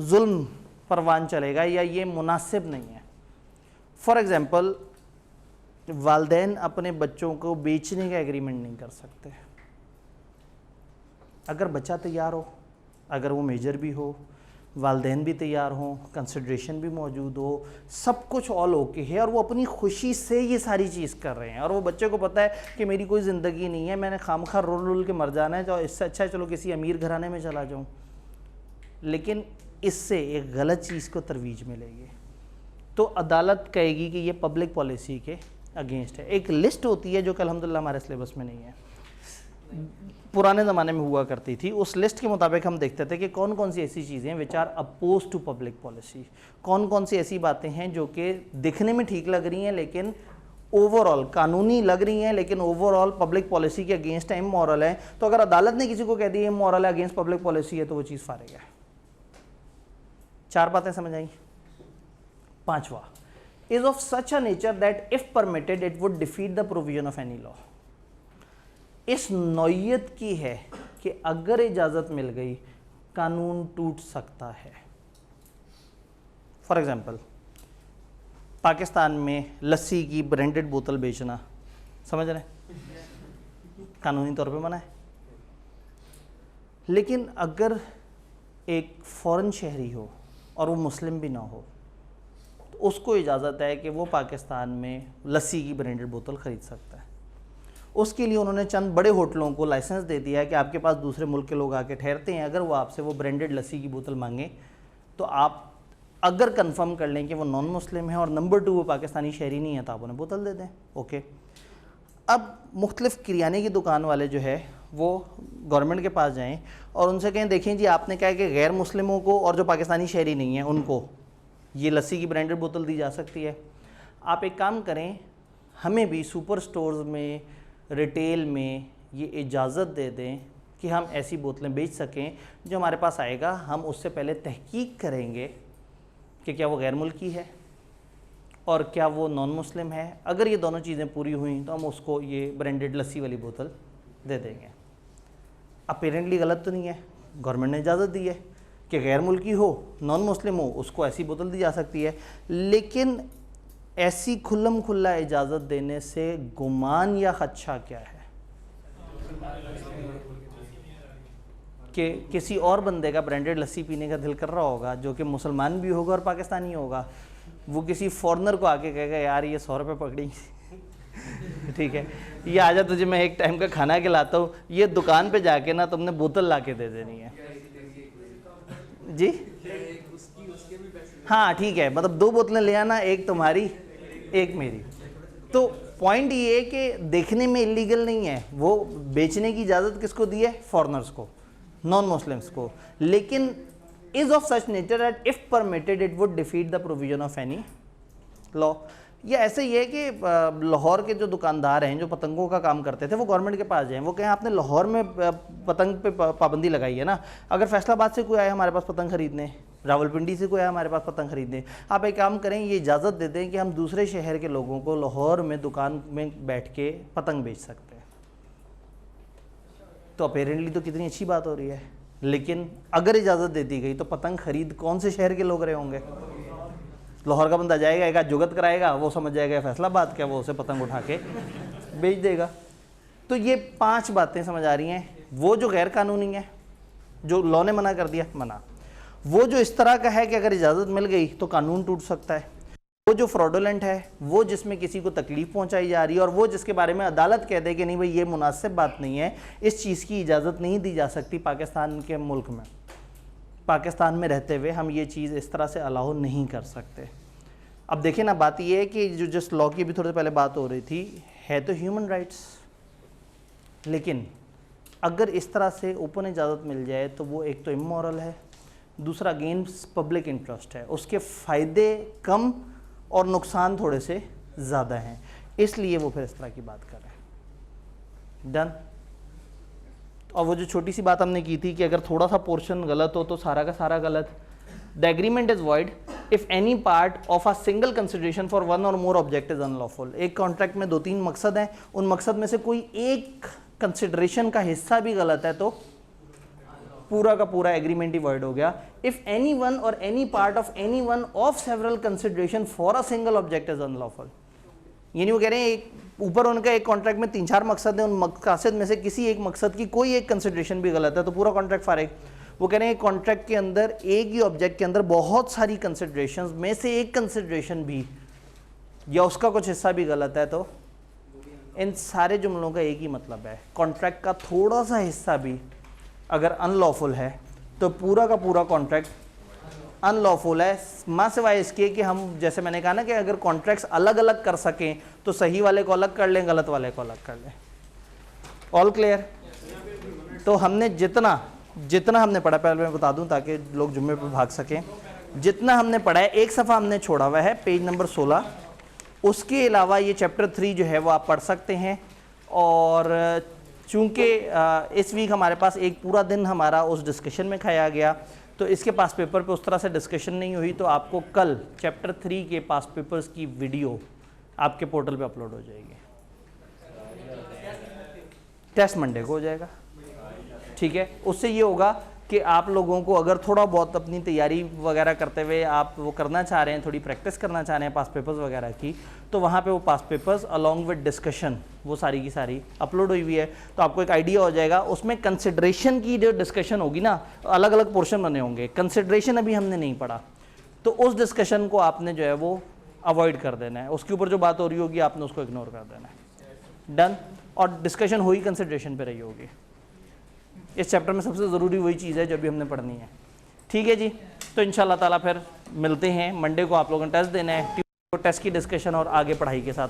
जुल्म परवान चलेगा या ये मुनासिब नहीं है। फॉर एग्ज़ाम्पल वालिदैन अपने बच्चों को बेचने का एग्रीमेंट नहीं कर सकते। अगर बच्चा तैयार हो, अगर वो मेजर भी हो, वालिदैन भी तैयार हों, कंसिडरेशन भी मौजूद हो, सब कुछ ऑल ओके है और वो अपनी खुशी से ये सारी चीज़ कर रहे हैं और वो बच्चे को पता है कि मेरी कोई ज़िंदगी नहीं है, मैंने खामखा रोल रोल के मर जाना है, तो इससे अच्छा है चलो किसी अमीर घराने में चला जाऊँ, लेकिन इससे एक गलत चीज़ को तरवीज मिलेगी, तो अदालत कहेगी कि ये पब्लिक पॉलिसी के अगेंस्ट है। एक लिस्ट होती है जो कि अल्हम्दुलिल्लाह हमारे सिलेबस में नहीं है, पुराने ज़माने में हुआ करती थी। उस लिस्ट के मुताबिक हम देखते थे कि कौन कौन सी ऐसी चीज़ें which are oppose to public policy, कौन कौन सी ऐसी बातें हैं जो कि दिखने में ठीक लग रही हैं लेकिन ओवरऑल कानूनी लग रही हैं लेकिन ओवरऑल पब्लिक पॉलिसी के अगेंस्ट है, इमोरल है। तो अगर अदालत ने किसी को कह दी इमोरल है, अगेंस्ट पब्लिक पॉलिसी है, तो वो चीज़ फारिग है। 4 बातें समझ आई। 5वां, is of such a nature that if permitted it would defeat the provision of any law. इस नौयत की है कि अगर इजाज़त मिल गई कानून टूट सकता है। फॉर एग्जाम्पल, पाकिस्तान में लस्सी की ब्रांडेड बोतल बेचना, समझ रहे हैं, कानूनी तौर पे मना है। लेकिन अगर एक फ़ॉरेन शहरी हो और वो मुस्लिम भी ना हो, तो उसको इजाज़त है कि वो पाकिस्तान में लस्सी की ब्रांडेड बोतल ख़रीद सकता है। उसके लिए उन्होंने चंद बड़े होटलों को लाइसेंस दे दिया है कि आपके पास दूसरे मुल्क के लोग आके ठहरते हैं, अगर वो आपसे वो ब्रांडेड लस्सी की बोतल मांगे तो आप अगर कंफर्म कर लें कि वो नॉन मुस्लिम है और नंबर 2 वो पाकिस्तानी शहरी नहीं है, तो आप उन्हें बोतल दे दें। ओके, अब मुख्तलिफ़ किराने की दुकान वाले जो है वो गवर्नमेंट के पास जाएं और उनसे कहें देखें जी आपने कहा कि गैर मुस्लिमों को और जो पाकिस्तानी शहरी नहीं है उनको ये लस्सी की ब्रांडेड बोतल दी जा सकती है। आप एक काम करें, हमें भी सुपर स्टोर्स में, रिटेल में ये इजाज़त दे दें कि हम ऐसी बोतलें बेच सकें। जो हमारे पास आएगा हम उससे पहले तहकीक करेंगे कि क्या वो गैर मुल्की है और क्या वो नॉन मुस्लिम है। अगर ये दोनों चीज़ें पूरी हुई तो हम उसको ये ब्रांडेड लस्सी वाली बोतल दे देंगे। अपेरेंटली गलत तो नहीं है, गवर्नमेंट ने इजाज़त दी है कि गैर मुल्की हो, नॉन मुस्लिम हो, उसको ऐसी बोतल दी जा सकती है। लेकिन ऐसी खुल्लम खुल्ला इजाज़त देने से गुमान या खदशा क्या है कि किसी और बंदे का ब्रांडेड लस्सी पीने का दिल कर रहा होगा जो कि मुसलमान भी होगा और पाकिस्तानी होगा, वो किसी फॉरेनर को आके कहेगा यार ये 100 रुपये पकड़ी ठीक है, ये आजा तुझे मैं एक टाइम का खाना खिलाता हूँ, ये दुकान पे जाके ना तुमने बोतल ला के दे देनी है जी। हाँ ठीक है, मतलब 2 बोतलें ले आना, एक तुम्हारी एक मेरी। तो पॉइंट ये है कि देखने में इलीगल नहीं है, वो बेचने की इजाज़त किसको दी है? फॉरेनर्स को, नॉन मुस्लिम्स को। लेकिन is of such nature that if permitted it would defeat the provision of any law. ये ऐसे ही है कि लाहौर के जो दुकानदार हैं जो पतंगों का काम करते थे, वो गवर्नमेंट के पास जाएं, वो कहें आपने लाहौर में पतंग पे पाबंदी लगाई है ना, अगर फैसलाबाद से कोई आया हमारे पास पतंग खरीदने, रावलपिंडी से कोई आया हमारे पास पतंग खरीदने, आप एक काम करें, ये इजाज़त दे दें कि हम दूसरे शहर के लोगों को लाहौर में दुकान में बैठ के पतंग बेच सकते हैं। तो अपेरेंटली तो कितनी अच्छी बात हो रही है। लेकिन अगर इजाज़त दे दी गई तो पतंग खरीद कौन से शहर के लोग रहे होंगे? लाहौर का बंदा जाएगा, एक जुगत कराएगा, वो समझ जाएगा फैसलाबाद क्या, वो उसे पतंग उठा के बेच देगा। तो ये 5 बातें समझ आ रही हैं। वो जो गैर कानूनी है, जो लॉ ने मना कर दिया, मना। वो जो इस तरह का है कि अगर इजाज़त मिल गई तो कानून टूट सकता है। वो जो फ्रॉडुलेंट है, वो जिसमें किसी को तकलीफ़ पहुंचाई जा रही है और वो जिसके बारे में अदालत कह दे कि नहीं भाई ये मुनासिब बात नहीं है, इस चीज़ की इजाज़त नहीं दी जा सकती पाकिस्तान के मुल्क में, पाकिस्तान में रहते हुए हम ये चीज़ इस तरह से अलाउ नहीं कर सकते। अब देखिए ना, बात ये है कि जो जिस लॉ की भी थोड़ी पहले बात हो रही थी, है तो ह्यूमन राइट्स, लेकिन अगर इस तरह से ओपन इजाज़त मिल जाए तो वो एक तो इमोरल है, दूसरा अगेंस्ट पब्लिक इंटरेस्ट है, उसके फ़ायदे कम और नुकसान थोड़े से ज़्यादा हैं, इसलिए वो फिर इस तरह की बात कर रहे हैं। डन। और वो जो छोटी सी बात हमने की थी कि अगर थोड़ा सा पोर्शन गलत हो तो सारा का सारा गलत। The agreement is void if any part of a single consideration for one और मोर ऑब्जेक्ट इज अनलॉफुल। एक कॉन्ट्रैक्ट में 2-3 मकसद हैं, उन मकसद में से कोई एक कंसिडरेशन का हिस्सा भी गलत है तो पूरा का पूरा एग्रीमेंट ही वॉइड हो गया। इफ एनी वन और any part of any one of several consideration for a single object is unlawful. यानी वो कह रहे हैं एक ऊपर उनका एक कॉन्ट्रैक्ट में 3-4 मकसद है, उन मकसद में से किसी एक मकसद की कोई एक कंसिडरेशन भी गलत है तो पूरा कॉन्ट्रैक्ट फारिग। वो कह रहे हैं कॉन्ट्रैक्ट के अंदर एक ही ऑब्जेक्ट के अंदर बहुत सारी कंसिडरेशंस में से एक कंसिडरेशन भी या उसका कुछ हिस्सा भी गलत है तो इन सारे जुमलों का एक ही मतलब है, कॉन्ट्रैक्ट का थोड़ा सा हिस्सा भी अगर अनलॉफुल है तो पूरा का पूरा कॉन्ट्रैक्ट अनलॉफुल है, माँ सिवाय इसके कि हम, जैसे मैंने कहा ना कि अगर कॉन्ट्रैक्ट्स अलग अलग कर सकें तो सही वाले को अलग कर लें, गलत वाले को अलग कर लें। All clear? तो हमने जितना हमने पढ़ा, पहले मैं बता दूं ताकि लोग जुम्मे पे भाग सकें, जितना हमने पढ़ा है, एक सफ़ा हमने छोड़ा हुआ है पेज नंबर 16, उसके अलावा ये चैप्टर 3 जो है वो आप पढ़ सकते हैं। और चूँकि इस वीक हमारे पास एक पूरा दिन हमारा उस डिस्कशन में खाया गया, तो इसके पास पेपर पे उस तरह से डिस्कशन नहीं हुई, तो आपको कल चैप्टर 3 के पास पेपर्स की वीडियो आपके पोर्टल पे अपलोड हो जाएगी। टेस्ट मंडे को हो जाएगा, ठीक है। उससे ये होगा कि आप लोगों को अगर थोड़ा बहुत अपनी तैयारी वगैरह करते हुए आप वो करना चाह रहे हैं, थोड़ी प्रैक्टिस करना चाह रहे हैं पास पेपर्स वगैरह की, तो वहाँ पे वो पास पेपर्स अलॉन्ग विद डिस्कशन वो सारी की सारी अपलोड हुई हुई है, तो आपको एक आइडिया हो जाएगा। उसमें कंसिड्रेशन की जो डिस्कशन होगी ना, अलग अलग पोर्शन बने होंगे, कंसिड्रेशन अभी हमने नहीं पढ़ा, तो उस डिस्कशन को आपने जो है वो अवॉइड कर देना है, उसके ऊपर जो बात हो रही होगी आपने उसको इग्नोर कर देना है। डन? और डिस्कशन हुई कंसिड्रेशन पे रही होगी। इस चैप्टर में सबसे ज़रूरी वही चीज़ है जो अभी हमने पढ़नी है, ठीक है जी। तो इंशाल्लाह ताला फिर मिलते हैं मंडे को, आप लोगों ने टेस्ट देना है, टेस्ट की डिस्कशन और आगे पढ़ाई के साथ